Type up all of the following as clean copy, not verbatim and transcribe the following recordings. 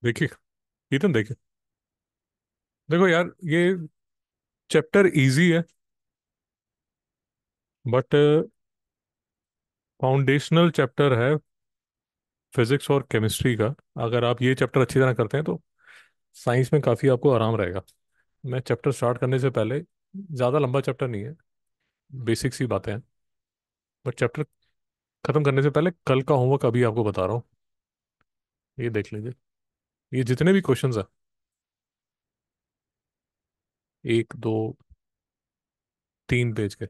देखिए, ईतन देखिए, देखो यार, ये चैप्टर इजी है, बट फाउंडेशनल चैप्टर है फिजिक्स और केमिस्ट्री का। अगर आप ये चैप्टर अच्छी तरह करते हैं तो साइंस में काफ़ी आपको आराम रहेगा। मैं चैप्टर स्टार्ट करने से पहले, ज़्यादा लंबा चैप्टर नहीं है, बेसिक सी बातें हैं, बट चैप्टर खत्म करने से पहले कल का होमवर्क अभी आपको बता रहा हूँ। ये देख लीजिए, ये जितने भी क्वेश्चंस हैं, एक दो तीन पेज के,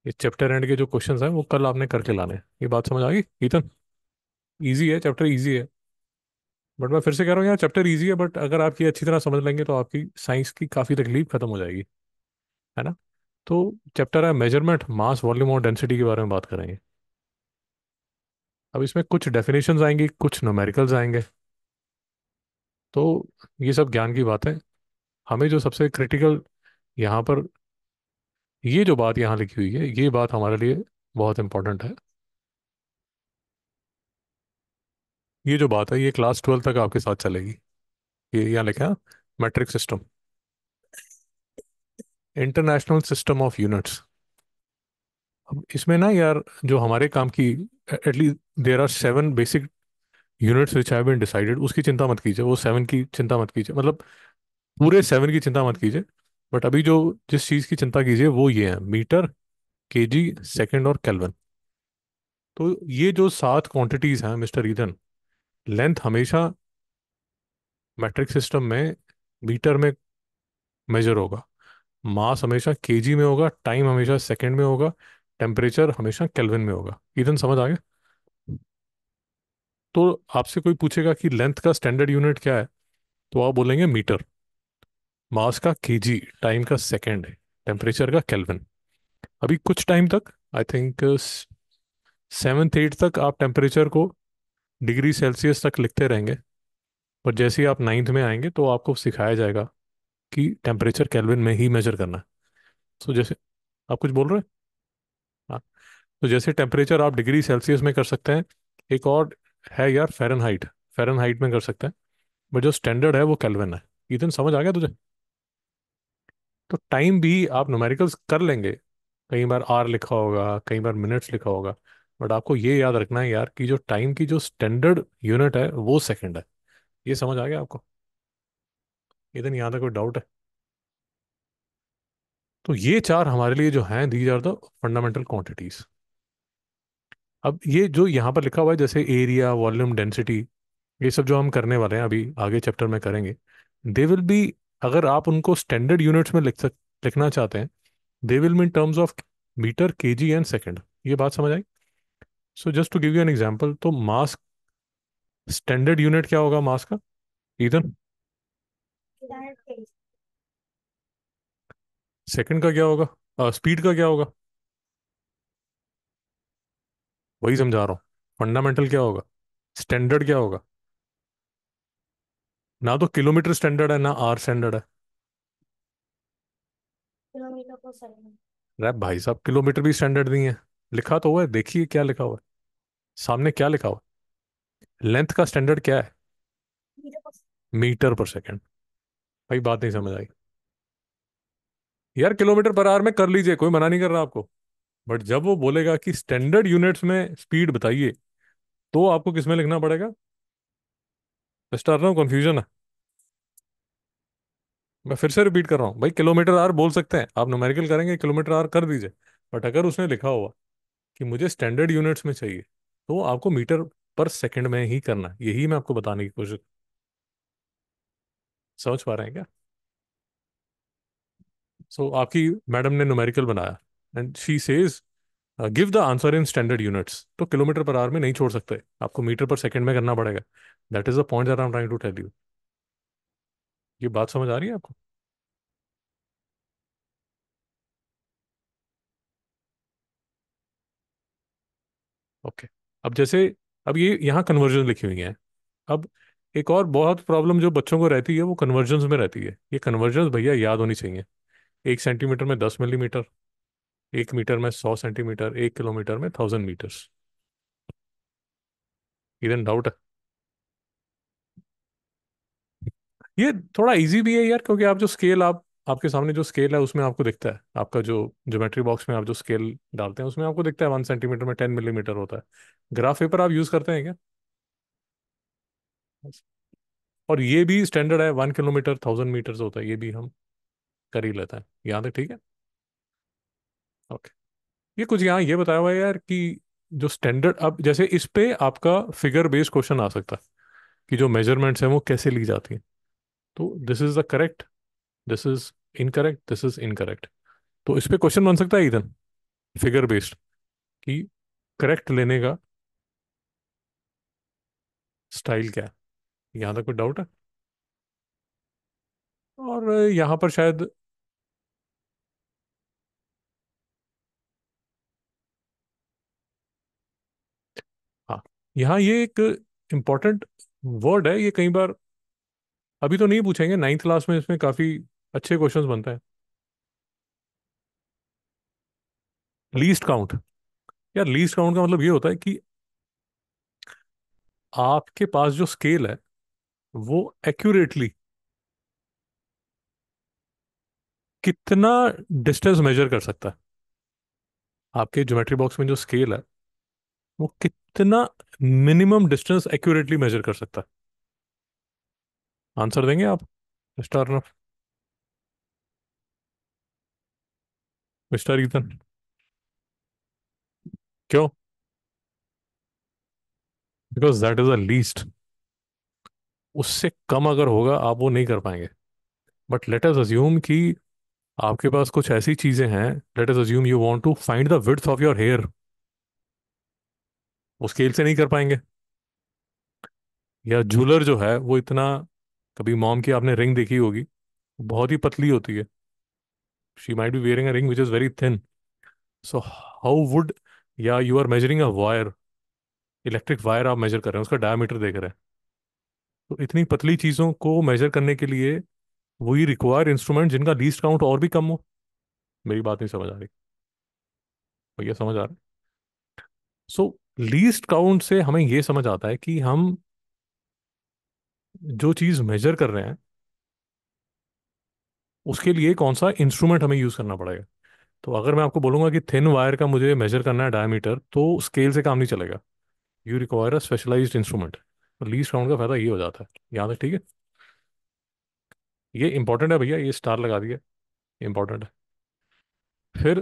ये चैप्टर एंड के जो क्वेश्चंस हैं वो कल आपने करके लाने हैं। ये बात समझ आ गई ईतन? ईजी है, चैप्टर ईजी है। बट मैं फिर से कह रहा हूँ यार, चैप्टर इजी है, बट अगर आप ये अच्छी तरह समझ लेंगे तो आपकी साइंस की काफ़ी तकलीफ खत्म हो जाएगी, है ना? तो चैप्टर है मेजरमेंट, मास, वॉल्यूम और डेंसिटी के बारे में बात करेंगे। अब इसमें कुछ डेफिनेशंस आएंगी, कुछ न्यूमेरिकल्स आएंगे। तो ये सब ज्ञान की बात है। हमें जो सबसे क्रिटिकल यहाँ पर, ये जो बात यहाँ लिखी हुई है, ये बात हमारे लिए बहुत इंपॉर्टेंट है। ये जो बात है, ये क्लास 12 तक आपके साथ चलेगी। ये यहाँ लिखा है, metric system, international system of units. अब इसमें ना यार, जो हमारे काम की, at least there are 7 basic units which have been decided, उसकी चिंता मत कीजिए, वो 7 की चिंता मत कीजिए, मतलब पूरे 7 की चिंता मत कीजिए। बट अभी जो जिस चीज़ की चिंता कीजिए वो ये है, मीटर, केजी, सेकंड और केल्विन। तो ये जो 7 क्वांटिटीज हैं मिस्टर ईदन, लेंथ हमेशा मैट्रिक सिस्टम में मीटर में मेजर होगा, मास हमेशा केजी में होगा, टाइम हमेशा सेकंड में होगा, टेम्परेचर हमेशा केल्विन में होगा। ईदन समझ आ गया? तो आपसे कोई पूछेगा कि लेंथ का स्टैंडर्ड यूनिट क्या है, तो आप बोलेंगे मीटर, मास का केजी, टाइम का सेकंड है, टेम्परेचर का केल्विन। अभी कुछ टाइम तक, आई थिंक 7th 8th तक आप टेम्परेचर को डिग्री सेल्सियस तक लिखते रहेंगे। पर जैसे ही आप 9th में आएंगे तो आपको सिखाया जाएगा कि टेम्परेचर केल्विन में ही मेजर करना है। तो जैसे, आप कुछ बोल रहे हैं? हाँ। तो जैसे टेम्परेचर आप डिग्री सेल्सियस में कर सकते हैं, एक और है यार, फ़ारेनहाइट। फ़ारेनहाइट में कर सकते हैं, बट जो स्टैंडर्ड है वो केल्विन है। इतन समझ आ गया तुझे? तो टाइम भी आप न्यूमेरिकल्स कर लेंगे, कई बार आर लिखा होगा, कई बार मिनट्स लिखा होगा, बट आपको ये याद रखना है यार कि जो टाइम की जो स्टैंडर्ड यूनिट है वो सेकंड है। ये समझ आ गया आपको? इधर यहाँ तक कोई डाउट है? तो ये चार हमारे लिए जो हैं, these are the fundamental quantities. अब ये जो यहाँ पर लिखा हुआ है, जैसे एरिया, वॉल्यूम, डेंसिटी, ये सब जो हम करने वाले हैं अभी आगे चैप्टर में करेंगे, दे विल बी, अगर आप उनको स्टैंडर्ड यूनिट्स में लिखना चाहते हैं, they will mean terms of metre, KG and second. ये बात समझ आई? So just to give you an example, तो मास, स्टैंडर्ड यूनिट क्या होगा मास का, इधर? सेकंड का क्या होगा, स्पीड का क्या होगा? वही समझा रहा हूँ। फंडामेंटल क्या होगा, स्टैंडर्ड क्या होगा? ना तो किलोमीटर स्टैंडर्ड है, ना आर स्टैंडर्ड है। अरे भाई साहब, किलोमीटर भी स्टैंडर्ड नहीं है। लिखा तो हुआ है, देखिए क्या लिखा हुआ है, सामने क्या लिखा हुआ है। लेंथ का स्टैंडर्ड क्या है? मीटर पर सेकंड। भाई बात नहीं समझ आई? यार किलोमीटर पर आवर में कर लीजिए, कोई मना नहीं कर रहा आपको, बट जब वो बोलेगा कि स्टैंडर्ड यूनिट्स में स्पीड बताइए, तो आपको किस में लिखना पड़ेगा? मिस्टर नो कंफ्यूजन है। मैं फिर से रिपीट कर रहा हूँ भाई, किलोमीटर आवर बोल सकते हैं आप, न्यूमेरिकल करेंगे किलोमीटर आवर कर दीजिए, बट अगर उसने लिखा हुआ कि मुझे स्टैंडर्ड यूनिट्स में चाहिए, तो आपको मीटर पर सेकंड में ही करना है। यही मैं आपको बताने की कोशिश, समझ पा रहे हैं क्या? सो आपकी मैडम ने न्यूमेरिकल बनाया and she says give the answer in standard units, तो किलोमीटर पर आवर में नहीं छोड़ सकते, आपको मीटर पर सेकंड में करना पड़ेगा। That is the point that I am trying to tell you. ये बात समझ आ रही है आपको? ओके। अब जैसे, अब ये यहाँ कन्वर्जन लिखी हुई है। अब एक और बहुत प्रॉब्लम जो बच्चों को रहती है वो कन्वर्जन्स में रहती है। ये कन्वर्जन्स भैया याद होनी चाहिए। 1 सेंटीमीटर में 10 मिलीमीटर, 1 मीटर में 100 सेंटीमीटर, 1 किलोमीटर में 1000 मीटर्स। इधर डाउट है? ये थोड़ा इजी भी है यार, क्योंकि आप जो स्केल आप आपके सामने जो स्केल है उसमें आपको दिखता है, आपका जो ज्योमेट्री बॉक्स में आप जो स्केल डालते हैं उसमें आपको दिखता है 1 सेंटीमीटर में 10 मिलीमीटर होता है। ग्राफ पेपर आप यूज करते हैं क्या? और ये भी स्टैंडर्ड है, 1 किलोमीटर 1000 मीटर्स होता है, ये भी हम कर ही लेते हैं। यहाँ तक ठीक है। ओके। ये कुछ यहाँ ये बताया हुआ है यार कि जो स्टैंडर्ड, अब जैसे इस पे आपका फिगर बेस्ड क्वेश्चन आ सकता है कि जो मेजरमेंट्स हैं वो कैसे ली जाती हैं। तो this is the correct, this is incorrect, this is incorrect. तो इस पे क्वेश्चन बन सकता है इधर, फिगर बेस्ड, कि करेक्ट लेने का स्टाइल क्या है। यहाँ तक कोई डाउट है? और यहाँ पर शायद, हाँ, यहाँ ये एक इम्पॉर्टेंट वर्ड है, ये कई बार, अभी तो नहीं पूछेंगे, 9th क्लास में इसमें काफी अच्छे क्वेश्चंस बनते हैं। Least count. यार लीस्ट काउंट का मतलब ये होता है कि आपके पास जो स्केल है वो एक्यूरेटली कितना डिस्टेंस मेजर कर सकता है। आपके ज्योमेट्री बॉक्स में जो स्केल है वो कितना मिनिमम डिस्टेंस एक्यूरेटली मेजर कर सकता है। आंसर देंगे आप, मिस्टर अर्नब, मिस्टर ईथन? क्यों? Because that is a least. उससे कम अगर होगा आप वो नहीं कर पाएंगे। बट लेट अस अज्यूम कि आपके पास कुछ ऐसी चीजें हैं, let us assume you want to find the width of your hair, वो स्केल से नहीं कर पाएंगे। या जूलर जो है वो इतना, कभी मॉम की आपने रिंग देखी होगी, बहुत ही पतली होती है, she might be wearing a ring which is very thin. So how would, या you are measuring a wire, electric wire आप मेजर कर रहे हैं, उसका डायमीटर देख रहे हैं, तो इतनी पतली चीजों को मेजर करने के लिए वही रिक्वायर इंस्ट्रूमेंट जिनका लीस्ट काउंट और भी कम हो। मेरी बात नहीं समझ आ रही? भैया समझ आ रहा है? सो लीस्ट काउंट से हमें ये समझ आता है कि हम जो चीज मेजर कर रहे हैं उसके लिए कौन सा इंस्ट्रूमेंट हमें यूज करना पड़ेगा। तो अगर मैं आपको बोलूंगा कि थिन वायर का मुझे मेजर करना है डायमीटर, तो स्केल से काम नहीं चलेगा, you require a specialised instrument. तो लीस्ट काउंट का फायदा ये हो जाता है। यहाँ तक ठीक है? ये इंपॉर्टेंट है भैया, ये स्टार लगा दिया, इंपॉर्टेंट है। फिर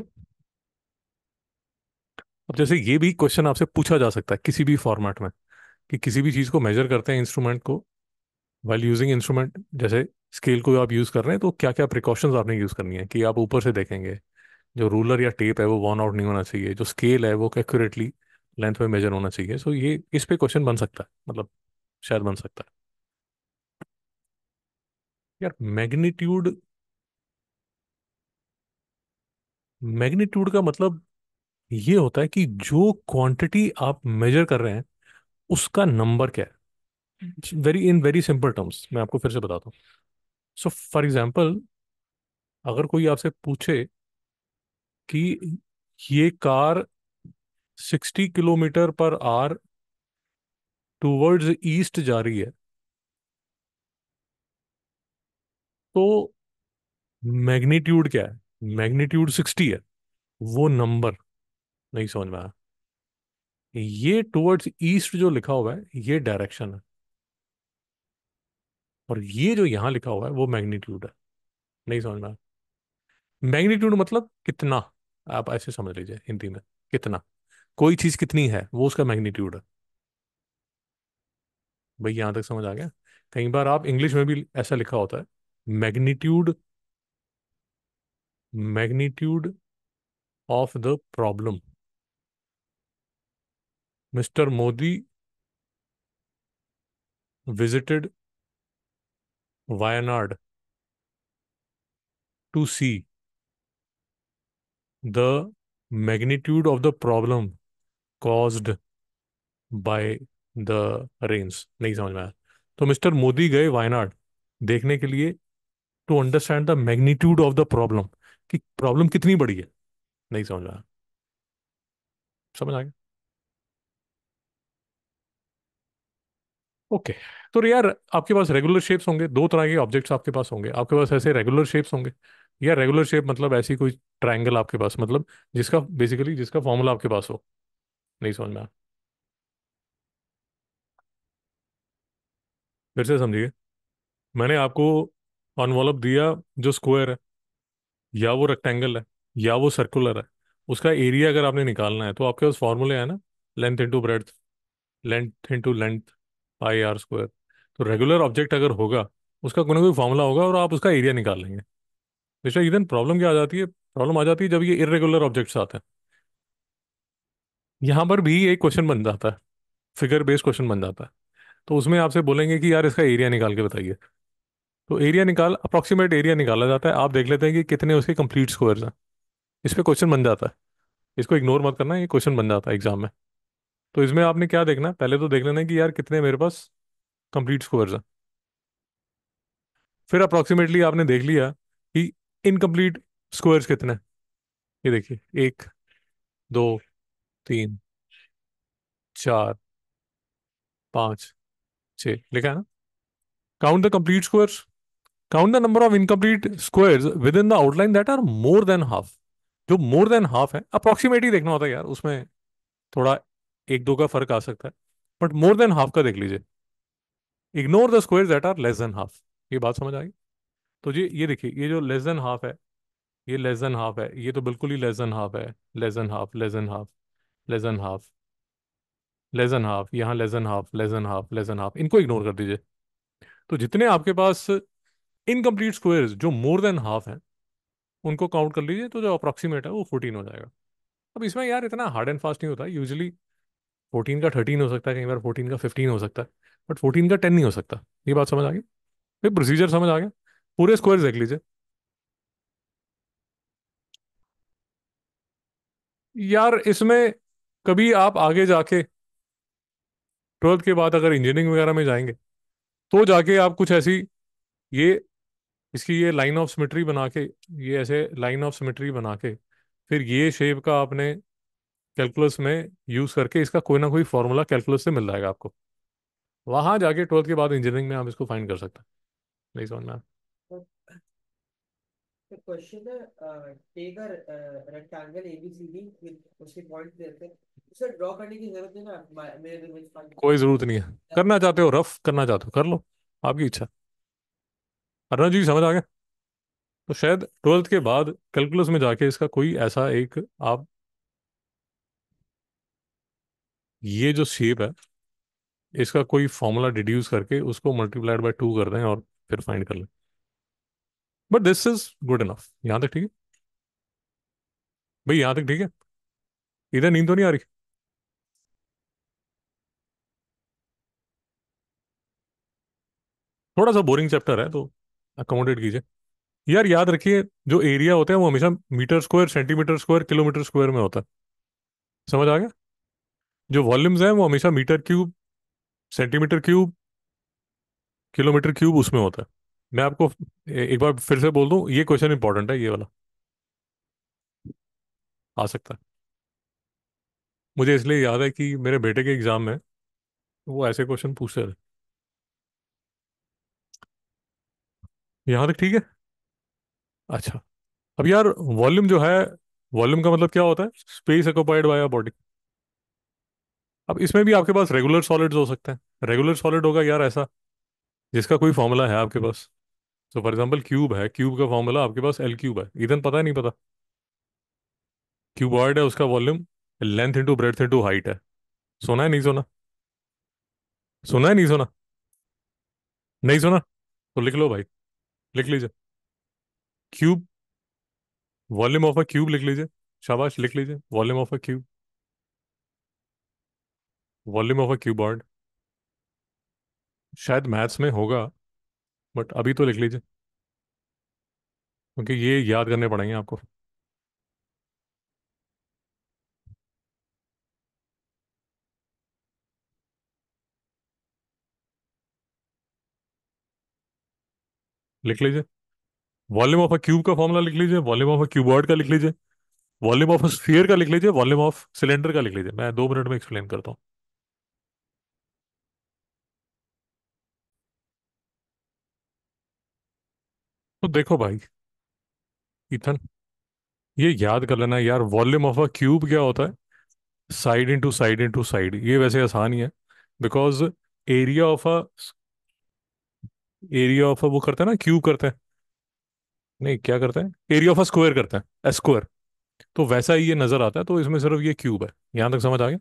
अब जैसे ये भी क्वेश्चन आपसे पूछा जा सकता है किसी भी फॉर्मेट में, कि किसी भी चीज़ को मेजर करते हैं इंस्ट्रूमेंट को, वाइल यूजिंग इंस्ट्रूमेंट, जैसे स्केल को आप यूज़ कर रहे हैं तो क्या क्या प्रिकॉशंस आपने यूज़ करनी है, कि आप ऊपर से देखेंगे, जो रूलर या टेप है वो वॉर्न आउट नहीं होना चाहिए, जो स्केल है वो एक्यूरेटली लेंथ में मेजर होना चाहिए। सो ये इस पे क्वेश्चन बन सकता है, मतलब शायद बन सकता है। यार मैग्नीट्यूड, मैग्नीट्यूड का मतलब ये होता है कि जो क्वांटिटी आप मेजर कर रहे हैं उसका नंबर क्या है। Very in very simple terms मैं आपको फिर से बताता हूँ। सो फॉर एग्जाम्पल, अगर कोई आपसे पूछे कि ये car 60 kilometre per hour towards east जा रही है, तो मैग्नीट्यूड क्या है? मैग्नीट्यूड 60 है, वो नंबर नहीं समझ में आया। ये टुवर्ड्स ईस्ट जो लिखा हुआ है ये डायरेक्शन है, और ये जो यहाँ लिखा हुआ है वो मैग्नीट्यूड है। नहीं समझ में आया? मैग्नीट्यूड मतलब कितना, आप ऐसे समझ लीजिए हिंदी में, कितना, कोई चीज कितनी है वो उसका मैग्नीट्यूड है। भाई यहाँ तक समझ आ गया? कई बार आप इंग्लिश में भी ऐसा लिखा होता है, magnitude, magnitude of the problem, mister Modi visited Wayanad to see the magnitude of the problem caused by the rains. नहीं समझ में आया? तो मिस्टर मोदी गए वायनाड देखने के लिए, to understand the magnitude of the problem, कि प्रॉब्लम कितनी बड़ी है। नहीं समझ में आया? समझ आ गया? ओके। तो यार आपके पास रेगुलर शेप्स होंगे, दो तरह के ऑब्जेक्ट्स आपके पास होंगे, आपके पास ऐसे रेगुलर शेप्स होंगे, या रेगुलर शेप मतलब ऐसी कोई ट्रायंगल आपके पास, मतलब जिसका बेसिकली जिसका फॉर्मूला आपके पास हो। नहीं समझ में आया? फिर से समझिए। मैंने आपको एनवॉलप दिया जो स्क्वायर है, या वो रेक्टेंगल है, या वो सर्कुलर है, उसका एरिया अगर आपने निकालना है तो आपके पास फॉर्मूले हैं ना, length into breadth, length into length, pi r square. तो रेगुलर ऑब्जेक्ट अगर होगा, उसका कोई ना कोई फॉर्मूला होगा और आप उसका एरिया निकाल लेंगे। बेशक इधर प्रॉब्लम क्या आ जाती है, प्रॉब्लम आ जाती है जब ये इरेगुलर ऑब्जेक्ट्स आते हैं। यहाँ पर भी एक क्वेश्चन बन जाता है, फिगर बेस्ड क्वेश्चन बन जाता है। तो उसमें आपसे बोलेंगे कि यार इसका एरिया निकाल के बताइए। तो एरिया निकाल, अप्रोक्सीमेट एरिया निकाला जाता है, आप देख लेते हैं कि कितने उसके कंप्लीट स्क्वायर्स हैं। इस पे क्वेश्चन बन जाता है, इसको इग्नोर मत करना, ये क्वेश्चन बन जाता है एग्जाम में। तो इसमें आपने क्या देखना है, पहले तो देख लेना है कि यार कितने मेरे पास कंप्लीट स्क्वायर्स हैं। फिर अप्रोक्सीमेटली आपने देख लिया कि इनकम्प्लीट स्क्वायर्स कितने हैं। ये देखिए, एक, दो, तीन, चार, पाँच, छः लिखा है ना। Count the complete squares, count the number of incomplete squares within the outline that are more than half. जो मोर देन हाफ है, अप्रोक्सीमेट ही देखना होता है यार, उसमें थोड़ा एक दो का फर्क आ सकता है, बट मोर देन हाफ का देख लीजिए। Ignore the squares that are less than half. ये बात समझ आ गई? तो ये देखिए, ये जो लेस देन हाफ है, ये लेस देन हाफ है, ये तो बिल्कुल ही लेस देन हाफ है। Less than half, less than half, less than half, less than half, यहाँ less than half, less than half, less than half, इनको इग्नोर कर दीजिए। तो जितने आपके पास इनकम्प्लीट स्क्वायर्स जो मोर देन हाफ हैं, उनको काउंट कर लीजिए, तो जो अप्रोक्सीमेट है वो 14 हो जाएगा। अब इसमें यार इतना हार्ड एंड फास्ट नहीं होता, यूजली 14 का 13 हो सकता है, कई बार 14 का 15 हो सकता है, बट 14 का 10 नहीं हो सकता। ये बात समझ आ गई? ये प्रोसीजर समझ आ गया? पूरे स्क्वायर देख लीजिए। यार इसमें कभी आप आगे जाके 12th के बाद अगर इंजीनियरिंग वगैरह में जाएंगे, तो जाके आप कुछ ऐसी, ये इसकी ये लाइन ऑफ सिमेट्री बना के, ये ऐसे लाइन ऑफ सिमेट्री बना के, फिर ये शेप का आपने कैलकुलस में यूज करके इसका कोई ना कोई फॉर्मूला कैलकुलस से मिल जाएगा आपको। वहां जाके 12th के बाद इंजीनियरिंग में आप इसको फाइंड कर सकते हैं। नहीं समझ में आया? The question है, take a rectangle ABCD with उसके पॉइंट देते हैं, उसे ड्रॉ करने की जरूरत है ना, मेरे दिमाग में फाइंड कोई जरूरत नहीं है। करना चाहते हो रफ करना चाहते हो कर लो, आपकी इच्छा। अरुण जी समझ आ गया? तो शायद 12th के बाद कैलकुलस में जाके इसका कोई ऐसा एक आप, ये जो शेप है, इसका कोई फॉर्मूला डिड्यूस करके उसको मल्टीप्लाइड बाय 2 कर दें और फिर फाइंड कर लें। But this is good enough, यहाँ तक ठीक है भाई, यहाँ तक ठीक है। इधर नींद तो नहीं आ रही? थोड़ा सा बोरिंग चैप्टर है तो अकोमोडेट कीजिए। यार याद रखिए, जो एरिया होता है वो हमेशा metre square, centimetre square, kilometre square में होता है। समझ आ गया? जो वॉल्यूम्स हैं वो हमेशा metre cube, centimetre cube, kilometre cube उसमें होता है। मैं आपको एक बार फिर से बोल दूं, ये क्वेश्चन इंपॉर्टेंट है, ये वाला आ सकता है। मुझे इसलिए याद है कि मेरे बेटे के एग्जाम में वो ऐसे क्वेश्चन पूछते थे। यहाँ तक ठीक है? अच्छा। अब यार वॉल्यूम जो है, वॉल्यूम का मतलब क्या होता है? Space occupied by a body. अब इसमें भी आपके पास रेगुलर सॉलिड्स हो सकते हैं। रेगुलर सॉलिड होगा यार ऐसा जिसका कोई फॉर्मूला है आपके पास। तो फॉर एग्जांपल क्यूब है, क्यूब का फॉर्मूला आपके पास एल क्यूब है, इधर पता है नहीं पता? क्यूबॉइड है, उसका volume length into breadth into height है। सुना है नहीं सुना? सुना है नहीं सुना? नहीं सुना? तो लिख लो भाई, लिख लीजिए। Cube, volume of a cube लिख लीजिए। शाबाश, लिख लीजिए volume of a cube, volume of a cuboid. शायद मैथ्स में होगा, बट अभी तो लिख लीजिए, क्योंकि ये याद करने पड़ेंगे आपको। लिख लीजिए, वॉल्यूम ऑफ अ क्यूब का फॉर्मूला लिख लीजिए, वॉल्यूम ऑफ अ क्यूबॉइड का लिख लीजिए, वॉल्यूम ऑफ अ स्फीयर का लिख लीजिए, वॉल्यूम ऑफ सिलेंडर का लिख लीजिए। मैं 2 मिनट में एक्सप्लेन करता हूँ। तो देखो भाई, इथन, ये याद कर लेना यार, वॉल्यूम ऑफ अ क्यूब क्या होता है? Side into side. ये वैसे आसान ही है, बिकॉज एरिया ऑफ अ वो करते हैं ना, क्यूब करते हैं, नहीं क्या करते हैं, एरिया ऑफ अ स्क्वायर करते हैं, स्क्वायर। तो वैसा ही ये नजर आता है, तो इसमें सिर्फ ये क्यूब है। यहां तक समझ आ गया?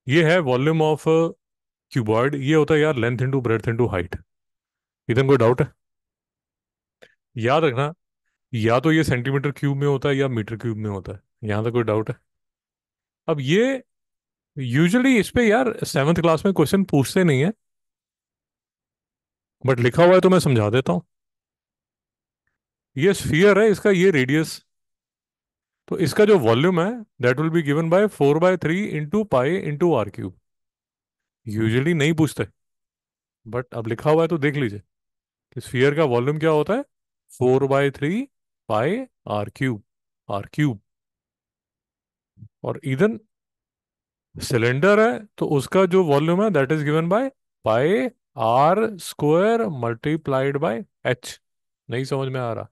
ये है वॉल्यूम ऑफ क्यूबॉइड। ये होता है यार length into breadth into height. इधर कोई डाउट है? याद रखना, या तो ये सेंटीमीटर क्यूब में होता है या मीटर क्यूब में होता है। यहां तक कोई डाउट है? अब ये यूजुअली इस पे यार सेवन्थ क्लास में क्वेश्चन पूछते नहीं है, बट लिखा हुआ है तो मैं समझा देता हूँ। ये स्फीयर है, इसका ये रेडियस, तो इसका जो वॉल्यूम है that will be given by 4/3 into pi into r cube. Usually नहीं पूछते, बट अब लिखा हुआ है तो देख लीजिए कि स्फीयर का वॉल्यूम क्या होता है, 4/3 pi r cube. R cube. और इधर सिलेंडर है, तो उसका जो वॉल्यूम है that is given by pi r square multiplied by H. नहीं समझ में आ रहा?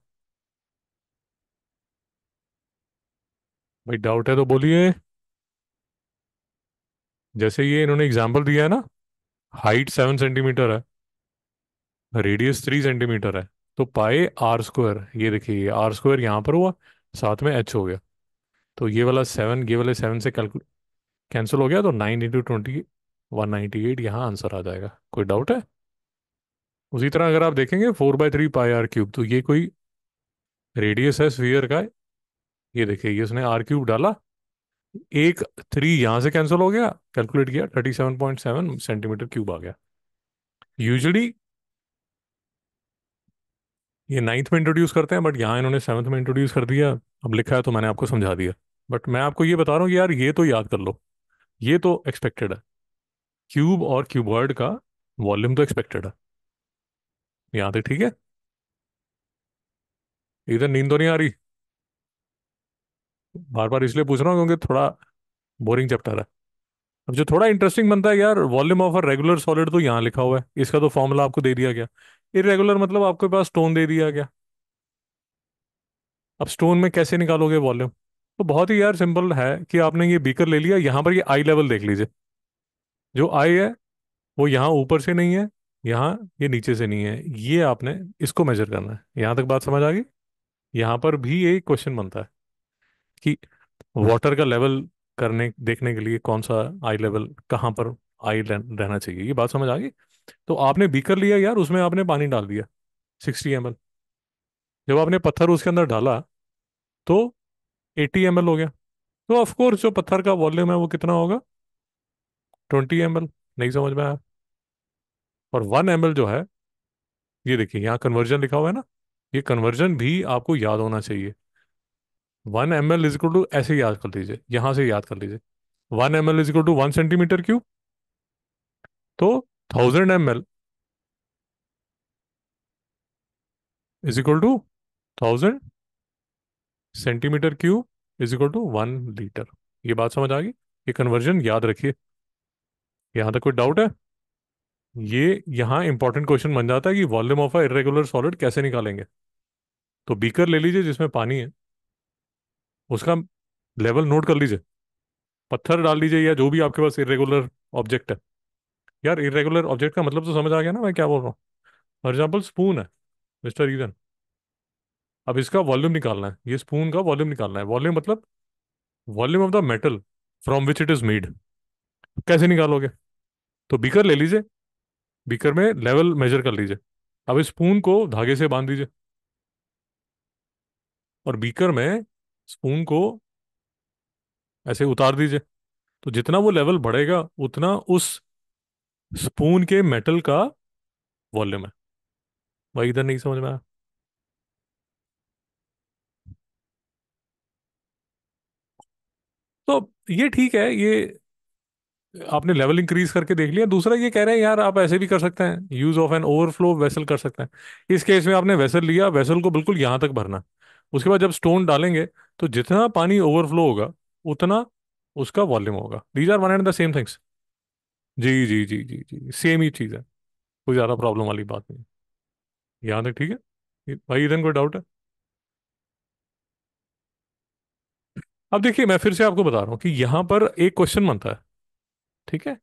भाई डाउट है तो बोलिए। जैसे ये इन्होंने एग्जांपल दिया है ना, हाइट 7 सेंटीमीटर है, रेडियस 3 सेंटीमीटर है, तो पाए आर स्क्वायर, ये देखिए ये आर स्क्वायर यहाँ पर हुआ, साथ में एच हो गया, तो ये वाला 7 ये वाले 7 से कैंसिल हो गया, तो 9 इंटू 20, 198 यहाँ आंसर आ जाएगा। कोई डाउट है? उसी तरह अगर आप देखेंगे 4/3 पाई आर क्यूब, तो ये कोई रेडियस है स्फीयर का। ये देखिए ये उसने आर क्यूब डाला, एक 3 यहाँ से कैंसिल हो गया, कैलकुलेट किया 37.7 सेंटीमीटर क्यूब आ गया। यूजली ये नाइन्थ में इंट्रोड्यूस करते हैं, बट यहाँ इन्होंने सेवन्थ में इंट्रोड्यूस कर दिया। अब लिखा है तो मैंने आपको समझा दिया। बट मैं आपको ये बता रहा हूँ कि यार ये तो याद कर लो, ये तो एक्सपेक्टेड है। क्यूब और क्यूबॉइड का वॉल्यूम तो एक्सपेक्टेड है। यहाँ तक ठीक है? इधर नींद तो नहीं आ रही? बार बार इसलिए पूछ रहा हूँ क्योंकि थोड़ा बोरिंग चैप्टर है। अब जो थोड़ा इंटरेस्टिंग बनता है यार, volume of a regular solid तो यहाँ लिखा हुआ है, इसका तो फॉर्मूला आपको दे दिया गया। इरेगुलर मतलब आपके पास स्टोन दे दिया गया। अब स्टोन में कैसे निकालोगे वॉल्यूम? तो बहुत ही यार सिंपल है कि आपने ये बीकर ले लिया, यहाँ पर ये आई लेवल देख लीजिए। जो आई है वो यहाँ ऊपर से नहीं है, यहाँ ये नीचे से नहीं है, ये आपने इसको मेजर करना है। यहाँ तक बात समझ आ गई? यहाँ पर भी एक क्वेश्चन बनता है कि वाटर का लेवल करने देखने के लिए कौन सा आई लेवल कहाँ पर रहना चाहिए। ये बात समझ आ गई? तो आपने बीकर लिया यार, उसमें आपने पानी डाल दिया 60 ml। जब आपने पत्थर उसके अंदर डाला तो 80 ml हो गया। तो ऑफ कोर्स जो पत्थर का वॉल्यूम है वो कितना होगा, 20 ml। नहीं समझ में आया? और 1 ml जो है, ये देखिए यहाँ कन्वर्जन लिखा हुआ है ना, ये कन्वर्जन भी आपको याद होना चाहिए। 1 ml इज इक्वल टू, ऐसे याद कर लीजिए, यहाँ से याद कर लीजिए, 1 ml is equal to 1 centimetre cube. तो 1000 ml is equal to 1000 centimetre cube is equal to 1 litre. ये बात समझ आ गई? ये कन्वर्जन याद रखिए। यहाँ तक कोई डाउट है? ये यहाँ इंपॉर्टेंट क्वेश्चन बन जाता है कि volume of a irregular solid कैसे निकालेंगे। तो बीकर ले लीजिए जिसमें पानी है, उसका लेवल नोट कर लीजिए, पत्थर डाल लीजिए या जो भी आपके पास इरेगुलर ऑब्जेक्ट है। यार इरेगुलर ऑब्जेक्ट का मतलब तो समझ आ गया ना मैं क्या बोल रहा हूँ? फॉर एग्जाम्पल स्पून है, मिस्टर ईदन। अब इसका वॉल्यूम निकालना है, ये स्पून का वॉल्यूम निकालना है। वॉल्यूम मतलब volume of the metal from which it is made. कैसे निकालोगे? तो बीकर ले लीजिए, बीकर में लेवल मेजर कर लीजिए। अब इस स्पून को धागे से बांध दीजिए, और बीकर में स्पून को ऐसे उतार दीजिए। तो जितना वो लेवल बढ़ेगा उतना उस स्पून के मेटल का वॉल्यूम है। भाई इधर नहीं समझ में आया? तो ये ठीक है, ये आपने लेवल इंक्रीज करके देख लिया। दूसरा ये कह रहे हैं यार आप ऐसे भी कर सकते हैं, use of an overflow vessel कर सकते हैं। इस केस में आपने वेसल लिया, वेसल को बिल्कुल यहाँ तक भरना, उसके बाद जब स्टोन डालेंगे तो जितना पानी ओवरफ्लो होगा उतना उसका वॉल्यूम होगा। These are one and the same things. जी जी जी जी जी, सेम ही चीज़ है, कोई ज़्यादा प्रॉब्लम वाली बात नहीं। यहाँ तक ठीक है भाई, इधर कोई डाउट है? अब देखिए, मैं फिर से आपको बता रहा हूँ कि यहाँ पर एक क्वेश्चन बनता है, ठीक है?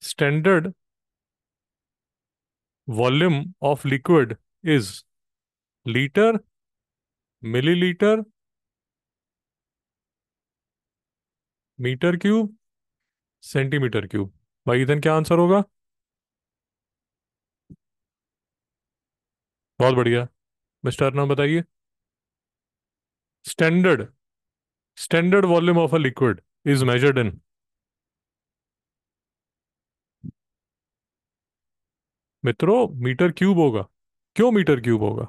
Standard volume of liquid is litre, millilitre, metre cube, centimetre cube. भाई इधर क्या आंसर होगा? बहुत बढ़िया। मिस्टर अर्नब बताइए। Standard standard volume of a liquid is measured in. मित्रों, मीटर क्यूब होगा। क्यों मीटर क्यूब होगा?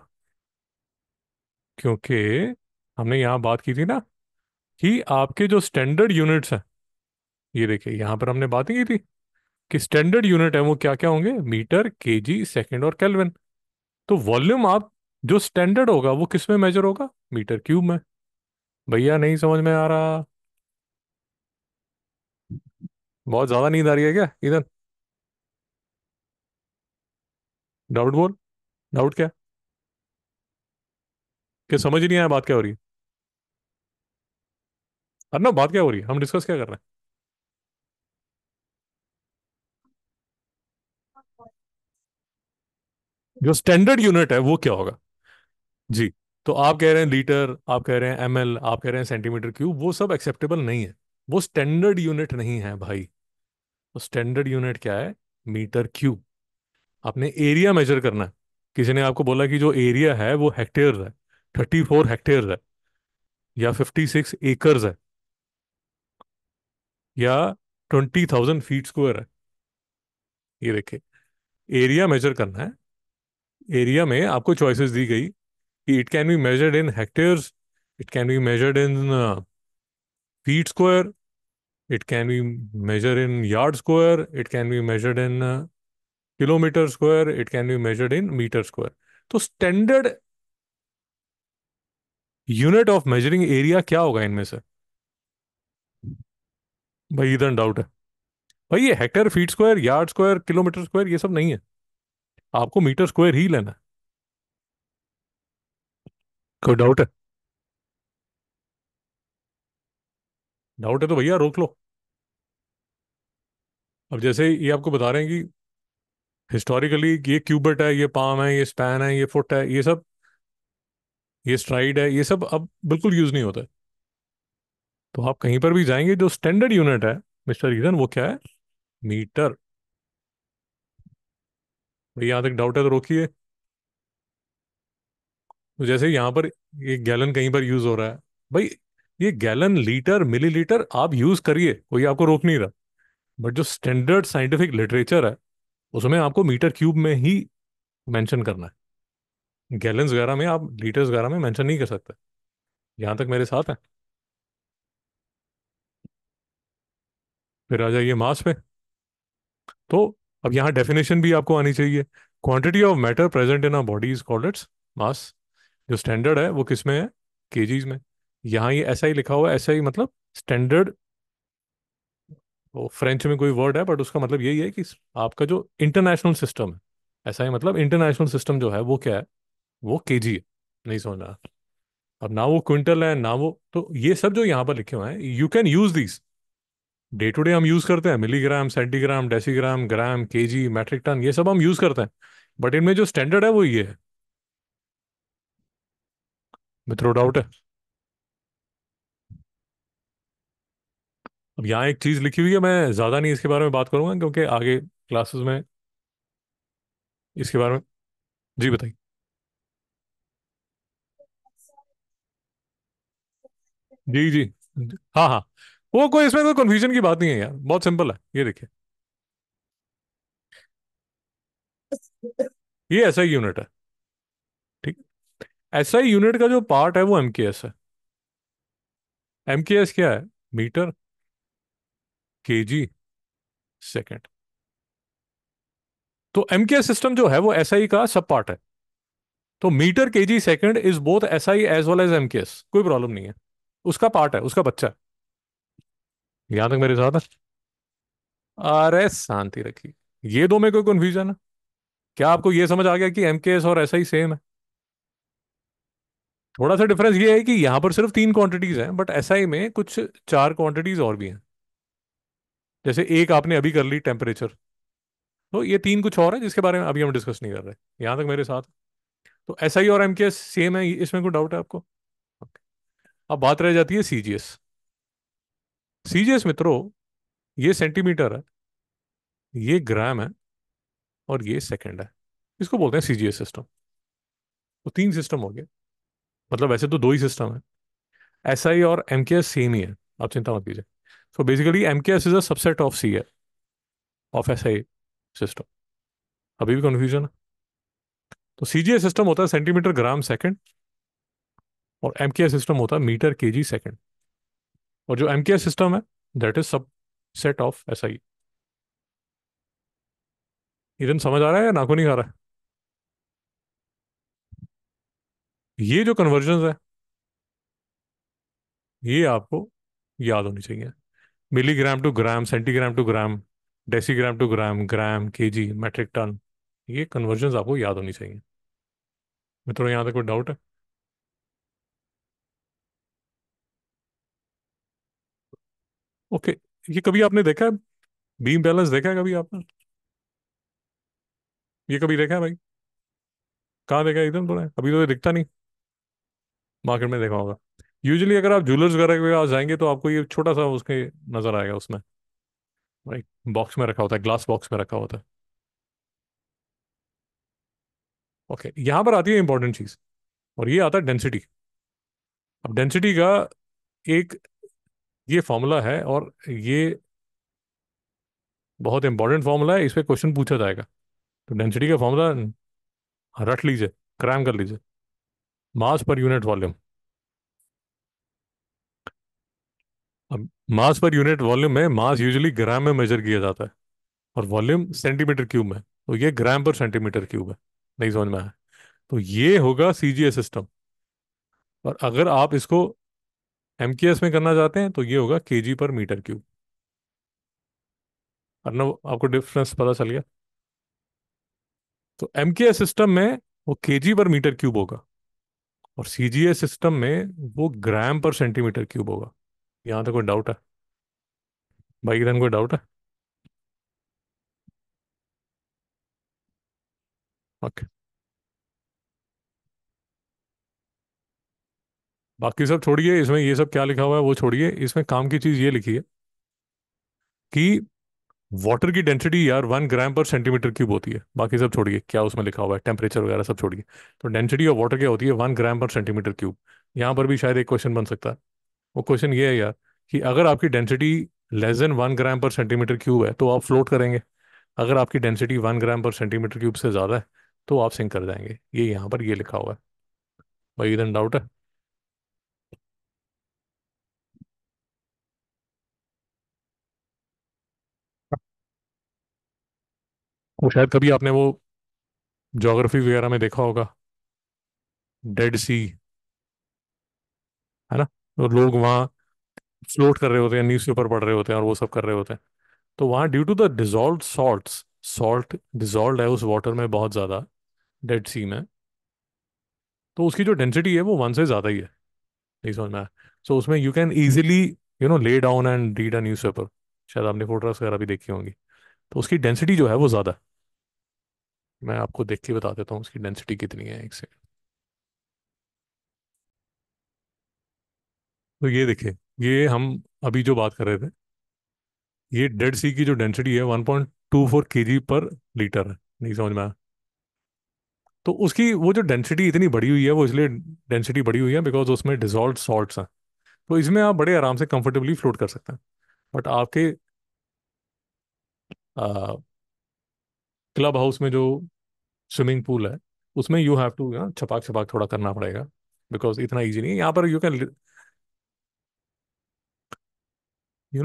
क्योंकि हमने यहाँ बात की थी ना कि आपके जो स्टैंडर्ड यूनिट्स हैं, ये देखिए यहाँ पर हमने बात ही की थी कि स्टैंडर्ड यूनिट है वो क्या क्या होंगे, मीटर, केजी, सेकंड और केल्विन। तो वॉल्यूम आप जो स्टैंडर्ड होगा वो किस में मेजर होगा? मीटर क्यूब में। भैया नहीं समझ में आ रहा? बहुत ज्यादा नींद आ रही है क्या इधर? डाउट बोल। डाउट क्या? क्या समझ ही नहीं आया बात क्या हो रही है? अरे ना, बात क्या हो रही है, हम डिस्कस क्या कर रहे हैं? जो स्टैंडर्ड यूनिट है वो क्या होगा? जी। तो आप कह रहे हैं लीटर, आप कह रहे हैं एमएल, आप कह रहे हैं सेंटीमीटर क्यूब, वो सब एक्सेप्टेबल नहीं है। वो स्टैंडर्ड यूनिट नहीं है भाई। तो स्टैंडर्ड यूनिट क्या है? Metre cube. आपने एरिया मेजर करना है। किसी ने आपको बोला कि जो एरिया है वो हेक्टेयर है, 34 हेक्टेयर है, या 56 एकर्स है, या 20,000 फीट स्क्वायर है। ये देखिए, एरिया मेजर करना है। एरिया में आपको चॉइसेस दी गई कि it can be measured in hectares, it can be measured in feet square, it can be measured in yard square, it can be measured in kilometre square, it can be measured in metre square. तो standard unit of measuring area क्या होगा इनमें से? भाई इधर doubt है। भाई ये hectare, feet square, yard square, kilometre square ये सब नहीं है। आपको मीटर स्क्वायर ही लेना है। कोई डाउट है? डाउट है तो भैया रोक लो। अब जैसे ये आपको बता रहे हैं कि हिस्टोरिकली ये क्यूबिट है, ये पाम है, ये स्पैन है, ये फुट है, ये सब, ये स्ट्राइड है, ये सब अब बिल्कुल यूज नहीं होता है। तो आप कहीं पर भी जाएंगे, जो स्टैंडर्ड यूनिट है मिस्टर रीजन, वो क्या है? मीटर। भाई यहाँ तक डाउट है तो रोकिए। तो जैसे यहाँ पर ये गैलन कहीं पर यूज हो रहा है, भाई ये गैलन, लीटर, मिलीलीटर आप यूज करिए, कोई आपको रोक नहीं रहा। बट जो स्टैंडर्ड साइंटिफिक लिटरेचर है उसमें आपको मीटर क्यूब में ही मेंशन करना है। गैलन्स वगैरह में, आप लीटर्स वगैरह में मेंशन नहीं कर सकते। यहाँ तक मेरे साथ है? फिर आ जाइए मास पे। तो अब यहाँ डेफिनेशन भी आपको आनी चाहिए। Quantity of matter present in a body is called its mass. जो स्टैंडर्ड है वो किस में है? केजीज में। यहाँ ये ऐसा ही लिखा हुआ है, ऐसा ही मतलब स्टैंडर्ड, वो फ्रेंच में कोई वर्ड है बट उसका मतलब यही है कि आपका जो इंटरनेशनल सिस्टम है, ऐसा ही मतलब इंटरनेशनल सिस्टम जो है वो क्या है? वो केजी है। नहीं समझना। अब ना वो क्विंटल है ना वो, तो ये सब जो यहाँ पर लिखे हुए हैं you can use these. Day to day हम यूज करते हैं milligram, centigram, decigram, gram, KG, metric ton, ये सब हम यूज करते हैं। बट इनमें जो स्टैंडर्ड है वो ये है। मित्रों डाउट है? अब यहाँ एक चीज लिखी हुई है, मैं ज्यादा नहीं इसके बारे में बात करूंगा क्योंकि आगे क्लासेस में इसके बारे में। जी बताइए। जी जी। हाँ हाँ। वो कोई इसमें कोई कंफ्यूजन की बात नहीं है यार, बहुत सिंपल है, ये देखिए। ये ऐसा ही यूनिट है। ठीक। ऐसा ही यूनिट का जो पार्ट है वो एमकेएस है। एमकेएस क्या है? Metre, KG, second. तो एमकेएस सिस्टम जो है वो एसआई का सब पार्ट है। तो metre, KG, second is both SI as well as MKS, कोई प्रॉब्लम नहीं है। उसका पार्ट है, उसका बच्चा है। यहां तक मेरे साथ है? अरे शांति रखिए। ये दो में कोई कंफ्यूजन है? क्या आपको ये समझ आ गया कि एमकेएस और एसआई सेम है? थोड़ा सा डिफरेंस ये है कि यहाँ पर सिर्फ 3 क्वांटिटीज हैं, बट एसआई में कुछ 4 क्वांटिटीज और भी हैं। जैसे एक आपने अभी कर ली टेम्परेचर, तो ये 3 कुछ और है जिसके बारे में अभी हम डिस्कस नहीं कर रहे। यहाँ तक मेरे साथ। तो एसआई और एमकेएस सेम है, इसमें कोई डाउट है आपको? Okay. अब बात रह जाती है सीजीएस। सीजीएस मित्रों, ये सेंटीमीटर है, ये ग्राम है, और ये सेकंड है। इसको बोलते हैं सीजीएस सिस्टम। तो 3 सिस्टम हो गए। मतलब वैसे तो 2 ही सिस्टम है। एसआई और एमकेएस सेम ही है, आप चिंता मत कीजिए। So basically MKS is a subset of C of SI system. अभी भी कंफ्यूजन है? तो सीजीएस सिस्टम होता है सेंटीमीटर ग्राम सेकंड, और एमकेएस सिस्टम होता है मीटर केजी सेकंड। और जो एमकेएस सिस्टम है, that is subset of SI. इधर समझ आ रहा है या नाको नहीं खा रहा है? ये जो कन्वर्जन है, ये आपको याद होनी चाहिए। Milligram to gram, centigram to gram, decigram to gram, gram, KG, metric ton, ये कन्वर्जन आपको याद होनी चाहिए। मित्रों, यहाँ तक कोई डाउट है? ओके। ये कभी आपने देखा है? बीम बैलेंस देखा है कभी आपने? ये कभी देखा है भाई? कहाँ देखा है? इधर तो है, अभी तो ये दिखता नहीं। मार्केट में देखा होगा। यूजुअली अगर आप ज्वेलर्स वगैरह के पास जाएंगे तो आपको ये छोटा सा उसके नजर आएगा उसमें। भाई, बॉक्स में रखा होता है, ग्लास बॉक्स में रखा होता है। ओके, यहाँ पर आती है इंपॉर्टेंट चीज, और ये आता है डेंसिटी। अब डेंसिटी का एक ये फॉर्मूला है, और ये बहुत इंपॉर्टेंट फॉर्मूला है, इस पे क्वेश्चन पूछा जाएगा। तो डेंसिटी का फॉर्मूला रट लीजिए, क्रैम कर लीजिए। मास पर यूनिट वॉल्यूम। अब मास पर यूनिट वॉल्यूम में मास यूजुअली ग्राम में मेजर किया जाता है, और वॉल्यूम सेंटीमीटर क्यूब में। तो ये ग्राम पर सेंटीमीटर क्यूब है। नहीं समझ में आया? तो ये होगा सीजीएस सिस्टम। और अगर आप इसको एमकेएस में करना चाहते हैं तो ये होगा केजी पर मीटर क्यूब। अर्नव, आपको डिफरेंस पता चल गया? तो एमकेएस सिस्टम में वो केजी पर मीटर क्यूब होगा, और सीजीएस सिस्टम में वो ग्राम पर सेंटीमीटर क्यूब होगा। यहाँ तक कोई डाउट है? भाई इधर कोई डाउट है? ओके। बाकी सब छोड़िए, इसमें ये सब क्या लिखा हुआ है वो छोड़िए। इसमें काम की चीज ये लिखी है कि वाटर की डेंसिटी यार 1 ग्राम पर सेंटीमीटर क्यूब होती है। बाकी सब छोड़िए, क्या उसमें लिखा हुआ है, टेम्परेचर वगैरह सब छोड़िए। तो डेंसिटी ऑफ वाटर क्या होती है? 1 ग्राम पर सेंटीमीटर क्यूब। यहाँ पर भी शायद एक क्वेश्चन बन सकता है। वो क्वेश्चन ये है यार, कि अगर आपकी डेंसिटी << 1 ग्राम पर सेंटीमीटर क्यूब है तो आप फ्लोट करेंगे। अगर आपकी डेंसिटी 1 ग्राम पर सेंटीमीटर क्यूब से ज़्यादा है तो आप सिंक कर जाएंगे। ये यहाँ पर ये लिखा हुआ है। भाई इधर डाउट है? वो शायद कभी आपने वो ज्योग्राफी वगैरह में देखा होगा, डेड सी, है ना? तो लोग वहाँ फ्लोट कर रहे होते हैं, न्यूज़पेपर पढ़ रहे होते हैं और वो सब कर रहे होते हैं। तो वहाँ due to the dissolve salts, salt dissolve है उस वाटर में बहुत ज़्यादा, डेड सी में। तो उसकी जो डेंसिटी है वो 1 से ज़्यादा ही है। नहीं समझ में आया? सो उसमें यू कैन ईजिली ले down and read a newspaper. शायद आपने फोटोग्राफ्स वगैरह भी देखी होंगी। तो उसकी डेंसिटी जो है वो ज़्यादा है। मैं आपको देख के बता देता हूँ उसकी डेंसिटी कितनी है, एक से। तो ये देखिए, ये हम अभी जो बात कर रहे थे, ये डेड सी की जो डेंसिटी है 1.24 केजी पर लीटर है। नहीं समझ में आया? तो उसकी वो जो डेंसिटी इतनी बड़ी हुई है, वो इसलिए डेंसिटी बड़ी हुई है बिकॉज उसमें डिजॉल्व सॉल्ट्स हैं। तो इसमें आप बड़े आराम से कंफर्टेबली फ्लोट कर सकते हैं। बट आपके क्लब हाउस में जो स्विमिंग पूल है, उसमें यू हैव टू छपाक छपाक थोड़ा करना पड़ेगा, बिकॉज इतना इजी नहीं है। यहाँ पर you can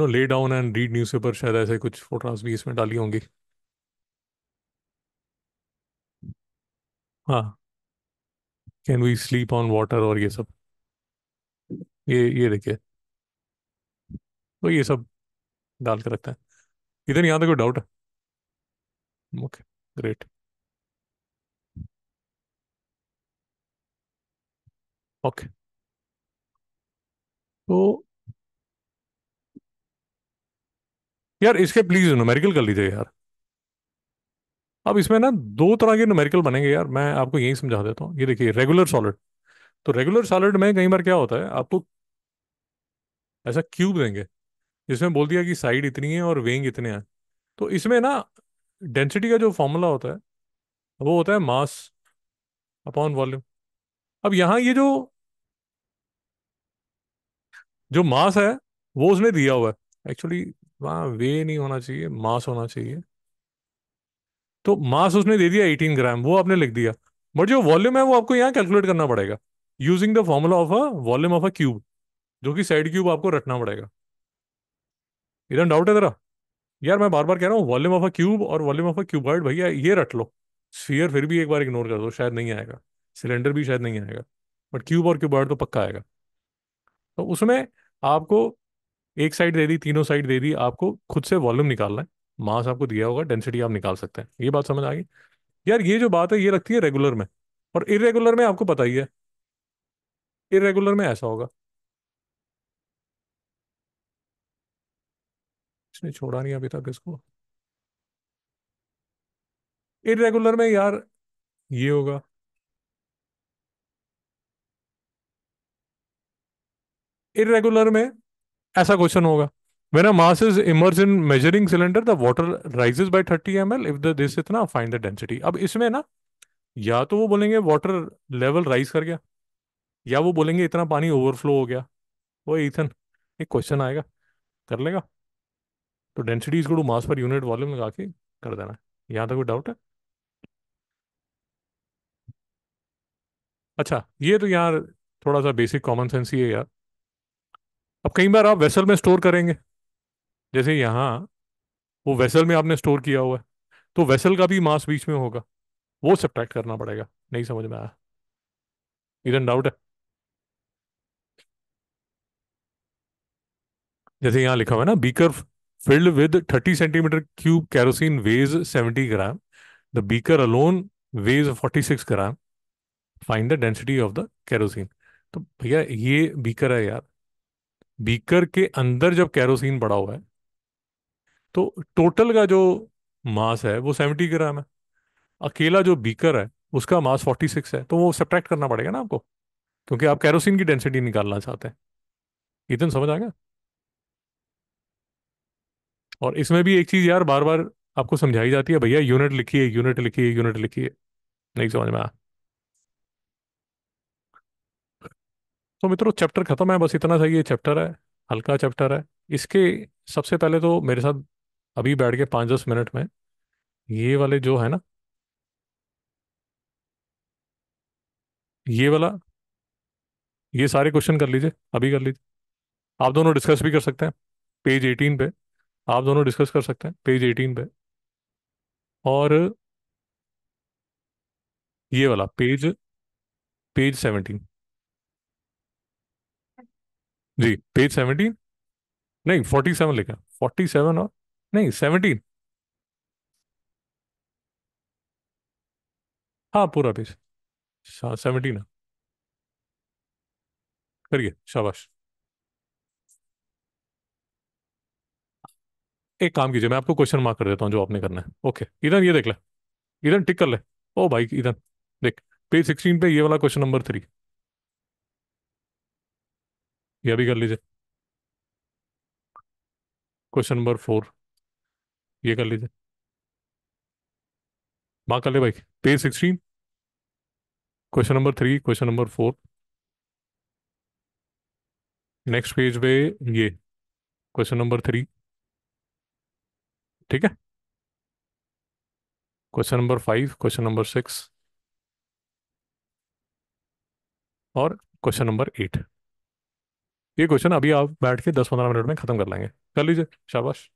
lay down and read newspaper. शायद ऐसे कुछ फोटोग्राफ्स भी इसमें डाली होंगी। हाँ, can we sleep on water और ये सब। ये देखिए, तो ये सब डाल के रखते हैं। इधर यहाँ तक कोई डाउट है? Okay, great. ओके। तो यार इसके प्लीज न्यूमेरिकल कर लीजिए यार। अब इसमें ना दो तरह के न्यूमेरिकल बनेंगे यार, मैं आपको यही समझा देता हूँ। ये देखिए रेगुलर सॉलिड, तो रेगुलर सॉलिड में कई बार क्या होता है, आपको ऐसा क्यूब देंगे जिसमें बोल दिया कि साइड इतनी है और वेइंग इतने हैं। तो इसमें ना डेंसिटी का जो फॉर्मूला होता है वो होता है मास अपॉन वॉल्यूम। अब यहाँ ये जो जो मास है वो उसने दिया हुआ है एक्चुअली, वहाँ वे नहीं होना चाहिए, मास होना चाहिए। तो मास उसने दे दिया 18 ग्राम, वो आपने लिख दिया। बट जो वॉल्यूम है वो आपको यहाँ कैलकुलेट करना पड़ेगा using the formula of a volume of a cube, जो कि साइड क्यूब आपको रखना पड़ेगा। इधर डाउट है तेरा? यार मैं बार बार कह रहा हूँ वॉल्यूम ऑफ अ क्यूब और वॉल्यूम ऑफ अ क्यूबॉइड, भैया ये रट लो। स्फीयर फिर भी एक बार इग्नोर कर दो, शायद नहीं आएगा। सिलेंडर भी शायद नहीं आएगा। बट क्यूब और क्यूबॉइड तो पक्का आएगा। तो उसमें आपको एक साइड दे दी, तीनों साइड दे दी, आपको खुद से वॉल्यूम निकालना है। मास आपको दिया होगा, डेंसिटी आप निकाल सकते हैं। ये बात समझ आ गई? यार ये जो बात है ये लगती है रेगुलर में। और इरेगुलर में आपको पता ही है, इरेगुलर में ऐसा होगा। इसने छोड़ा नहीं अभी तक इसको। इरेगुलर में यार ये होगा। इरेगुलर में ऐसा क्वेश्चन होगा, when a mass is immersed in measuring cylinder the water rises by 30 ml if the this इतना find the density। अब इसमें ना या तो वो बोलेंगे वाटर लेवल राइज कर गया, या वो बोलेंगे इतना पानी ओवरफ्लो हो गया। वो इथन एक क्वेश्चन आएगा, कर लेगा। तो density is to mass per unit volume लगा के कर देना है। यहाँ तक कोई डाउट है? अच्छा ये तो यार थोड़ा सा बेसिक कॉमन सेंस ही है यार। अब कई बार आप वेसल में स्टोर करेंगे, जैसे यहाँ वो वेसल में आपने स्टोर किया हुआ है, तो वेसल का भी मास बीच में होगा, वो सब्ट्रैक्ट करना पड़ेगा। नहीं समझ में आया? इधर डाउट है? जैसे यहाँ लिखा हुआ है ना, beaker filled with 30 centimetre cube kerosene weighs 70 gram, the beaker alone weighs 46 gram, find the density of the kerosene. तो भैया ये बीकर है यार, बीकर के अंदर जब कैरोसिन पड़ा हुआ है तो टोटल का जो मास है वो 70 ग्राम है। अकेला जो बीकर है उसका मास 46 है, तो वो सब्ट्रैक्ट करना पड़ेगा ना आपको, क्योंकि आप कैरोसिन की डेंसिटी निकालना चाहते हैं। इतन समझ आ गया? और इसमें भी एक चीज यार बार बार आपको समझाई जाती है, भैया यूनिट लिखिए, यूनिट लिखिए, यूनिट लिखिए। नहीं समझ में आया? तो मित्रों चैप्टर खत्म है, बस इतना सा ये चैप्टर है। हल्का चैप्टर है। इसके सबसे पहले तो मेरे साथ अभी बैठ के 5-10 मिनट में ये वाले जो है ना, ये वाला, ये सारे क्वेश्चन कर लीजिए, अभी कर लीजिए। आप दोनों डिस्कस भी कर सकते हैं पेज 18 पे। आप दोनों डिस्कस कर सकते हैं पेज 18 पे। और ये वाला पेज, पेज 17। जी पेज 17। नहीं 47 लिखा, 47 और नहीं 17। हाँ पूरा पेज 17 है। करिए शाबाश। एक काम कीजिए, मैं आपको क्वेश्चन मार्क कर देता हूँ जो आपने करना है। ओके इधर ये देख ले, इधर टिक कर ले। ओ भाई इधर देख, पेज 16 पे ये वाला क्वेश्चन नंबर 3, ये भी कर लीजिए। क्वेश्चन नंबर 4 ये कर लीजिए। मार्क कर ले भाई, page 16, question number 3, question number 4। Next page पे ये क्वेश्चन नंबर 3। ठीक है। क्वेश्चन नंबर 5, क्वेश्चन नंबर 6 और क्वेश्चन नंबर 8। ये क्वेश्चन अभी आप बैठ के 10-15 मिनट में खत्म कर लेंगे। कर लीजिए शाबाश।